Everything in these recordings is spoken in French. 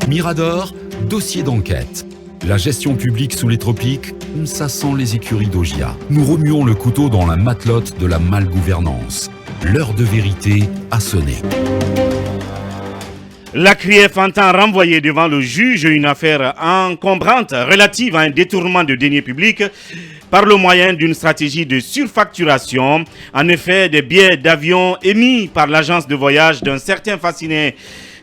Mirador, dossier d'enquête. La gestion publique sous les tropiques, ça sent les écuries d'Augia. Nous remuons le couteau dans la matelote de la malgouvernance. L'heure de vérité a sonné. La CRIEF entend renvoyer devant le juge une affaire encombrante relative à un détournement de deniers publics par le moyen d'une stratégie de surfacturation. En effet, des billets d'avion émis par l'agence de voyage d'un certain Fasciné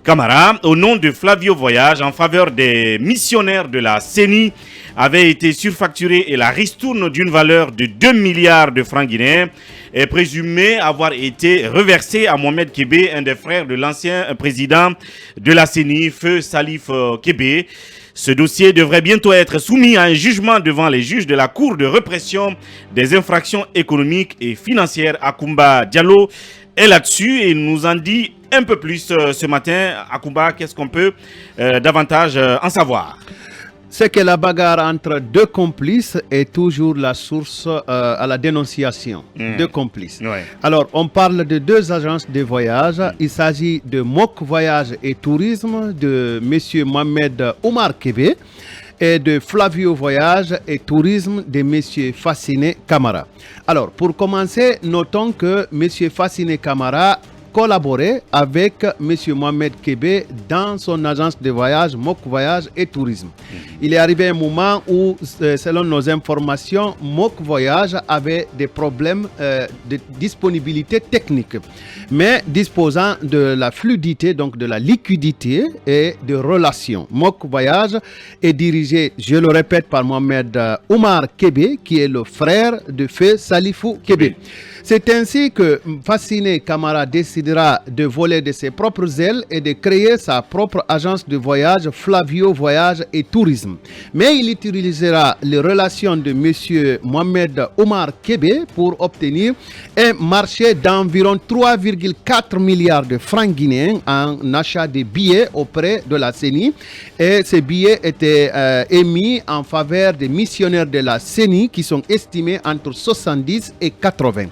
Camara au nom de Flavio Voyage en faveur des missionnaires de la CENI avait été surfacturée et la ristourne d'une valeur de 2 milliards de francs guinéens est présumée avoir été reversée à Mohamed Kébé, un des frères de l'ancien président de la CENI, feu Salif Kébé. Ce dossier devrait bientôt être soumis à un jugement devant les juges de la Cour de répression des infractions économiques et financières. Akoumba Diallo est là-dessus et nous en dit un peu plus ce matin. Akoumba, qu'est-ce qu'on peut davantage en savoir? C'est que la bagarre entre deux complices est toujours la source à la dénonciation. Deux complices. Ouais. Alors, on parle de deux agences de voyage. Il s'agit de Mok Voyage et Tourisme de M. Mohamed Oumar Kébé et de Flavio Voyage et Tourisme de M. Fasciné Camara. Alors, pour commencer, notons que M. Fasciné Camara collaboré avec M. Mohamed Kébé dans son agence de voyage, Mok Voyage et Tourisme. Il est arrivé un moment où, selon nos informations, Mok Voyage avait des problèmes de disponibilité technique, mais disposant de la fluidité, donc de la liquidité et de relations. Mok Voyage est dirigé, je le répète, par Mohamed Oumar Kébé, qui est le frère de feu Salifou Kébé. C'est ainsi que Fasciné Camara décidera de voler de ses propres ailes et de créer sa propre agence de voyage, Flavio Voyage et Tourisme. Mais il utilisera les relations de M. Mohamed Oumar Kébé pour obtenir un marché d'environ 3,4 milliards de francs guinéens en achat de billets auprès de la CENI. Et ces billets étaient émis en faveur des missionnaires de la CENI qui sont estimés entre 70 et 80.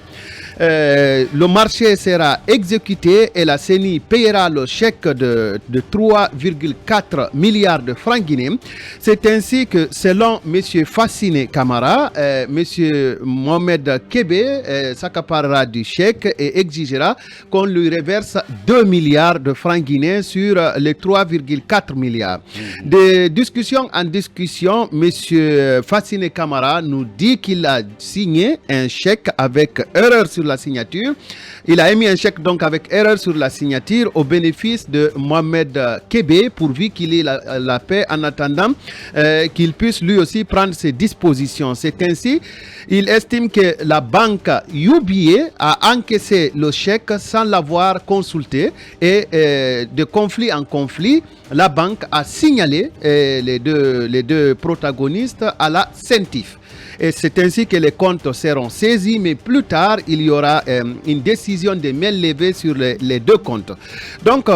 Le marché sera exécuté et la CENI payera le chèque de 3,4 milliards de francs guinéens. C'est ainsi que, selon M. Fasciné Camara, M. Mohamed Kébé s'accaparera du chèque et exigera qu'on lui reverse 2 milliards de francs guinéens sur les 3,4 milliards. De discussion en discussion, M. Fasciné Camara nous dit qu'il a signé un chèque avec erreur sur la signature. Il a émis un chèque donc avec erreur sur la signature au bénéfice de Mohamed Kébé pourvu qu'il ait la paix en attendant qu'il puisse lui aussi prendre ses dispositions. C'est ainsi, il estime que la banque UBA a encaissé le chèque sans l'avoir consulté et de conflit en conflit, la banque a signalé les deux protagonistes à la CENTIF. Et c'est ainsi que les comptes seront saisis, mais plus tard, il y aura une décision de main levée sur les deux comptes. Donc,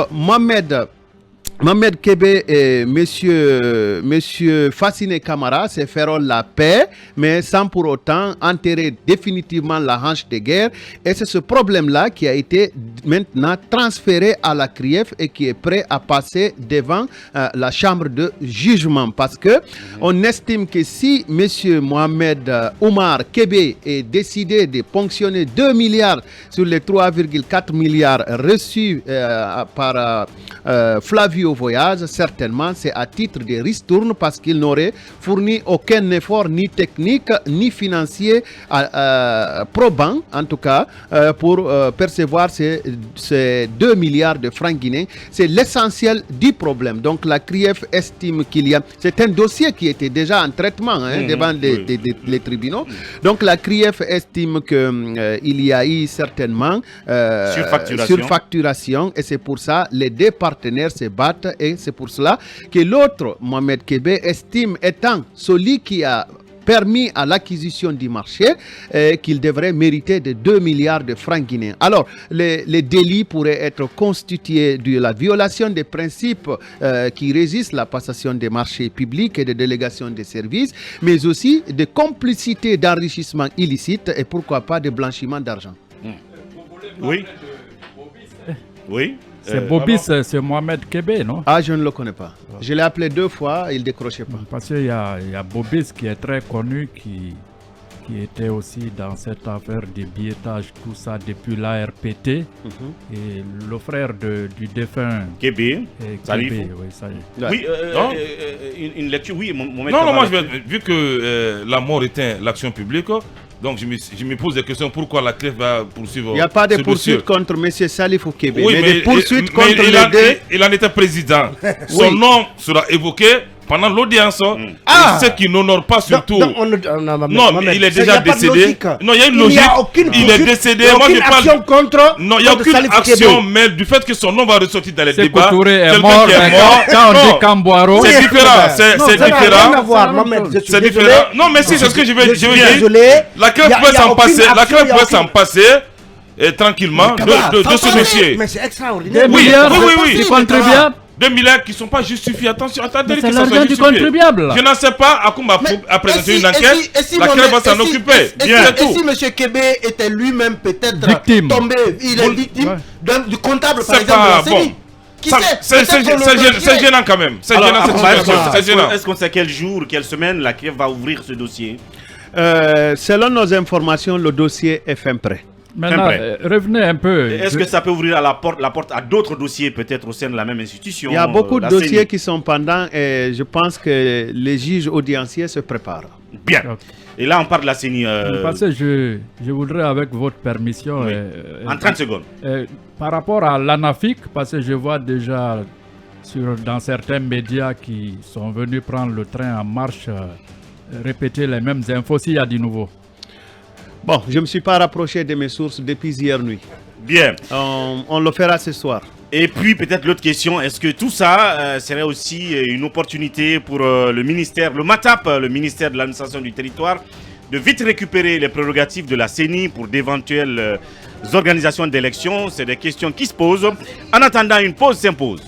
Mohamed Kébé et monsieur Fasciné Camara se feront la paix, mais sans pour autant enterrer définitivement la hanche de guerre. Et c'est ce problème-là qui a été maintenant transféré à la CRIEF et qui est prêt à passer devant la chambre de jugement. Parce que on estime que si monsieur Mohamed Oumar Kébé est décidé de ponctionner 2 milliards sur les 3,4 milliards reçus par Flavio Voyage, certainement c'est à titre de ristourne parce qu'il n'aurait fourni aucun effort ni technique ni financier probant en tout cas pour percevoir ces 2 milliards de francs guinéens. C'est l'essentiel du problème. Donc la CRIEF estime qu'il y a, c'est un dossier qui était déjà en traitement devant les tribunaux. Donc la CRIEF estime qu'il y a eu certainement surfacturation et c'est pour ça les deux partenaires se battent et c'est pour cela que l'autre, Mohamed Kébé, estime étant celui qui a permis à l'acquisition du marché qu'il devrait mériter de 2 milliards de francs guinéens. Alors, les délits pourraient être constitués de la violation des principes qui régissent la passation des marchés publics et de délégation des services, mais aussi de complicité d'enrichissement illicite et pourquoi pas de blanchiment d'argent. Oui. Oui. C'est Bobis, c'est Mohamed Kébé, non? Ah, je ne le connais pas. Je l'ai appelé 2 fois, il ne décrochait pas. Parce qu'il y a Bobis qui est très connu, qui était aussi dans cette affaire de billetage, tout ça, depuis l'ARPT. Et le frère du défunt Kébé, Salif. Kébé, oui, ça y est. Oui, une lecture, oui. Non, moi, vu que la mort était l'action publique, donc je me pose des questions. Pourquoi la CREF va poursuivre? Il n'y a pas de ce poursuite dossier? contre M. Salif ou Kébé, Oui, mais des poursuites contre les deux. il en était président. Son nom sera évoqué pendant l'audience. Ce qui n'honore pas surtout. Non, mais il est déjà décédé. Non, il y a une logique. Il est décédé. Moi, je parle. Contre. Non, il n'y a aucune action, mais du fait que son nom va ressortir dans les débats. Touré est mort, quand on dit Camboiro. C'est différent. C'est différent. C'est différent. Non, mais si, c'est ce que je veux dire. La CREF pouvait s'en passer. Et tranquillement de ce dossier. Mais c'est extraordinaire. 2 milliards oui. du contribuable. 2 milliards qui ne sont pas justifiés. Attention, attendez que C'est ça soit l'argent du justifié. contribuable. Je n'en sais pas. Akoum a présenté une enquête. La CREF va s'en occuper. Et si M. Kébé était lui-même peut-être victime, tombé, il est victime du comptable par C'est exemple pas de la CENI. bon. Qui sait? C'est gênant quand même. C'est gênant cette situation. C'est gênant. Est-ce qu'on sait quel jour, quelle semaine la CREF va ouvrir ce dossier? Selon nos informations, le dossier est fin prêt. Maintenant, revenez un peu. Est-ce que ça peut ouvrir la porte à d'autres dossiers, peut-être au sein de la même institution? Il y a beaucoup de dossiers CENI qui sont pendants et je pense que les juges audienciers se préparent. Bien. Et là, on parle de la CENI. Parce que je voudrais, avec votre permission... Oui. En 30 secondes. Par rapport à l'ANAFIC, parce que je vois déjà dans certains médias qui sont venus prendre le train en marche, répéter les mêmes infos s'il y a du nouveau. Bon, je ne me suis pas rapproché de mes sources depuis hier nuit. Bien. On le fera ce soir. Et puis peut-être l'autre question, est-ce que tout ça serait aussi une opportunité pour le ministère, le MATAP, le ministère de l'administration du territoire, de vite récupérer les prérogatives de la CENI pour d'éventuelles organisations d'élections? C'est des questions qui se posent. En attendant, une pause s'impose.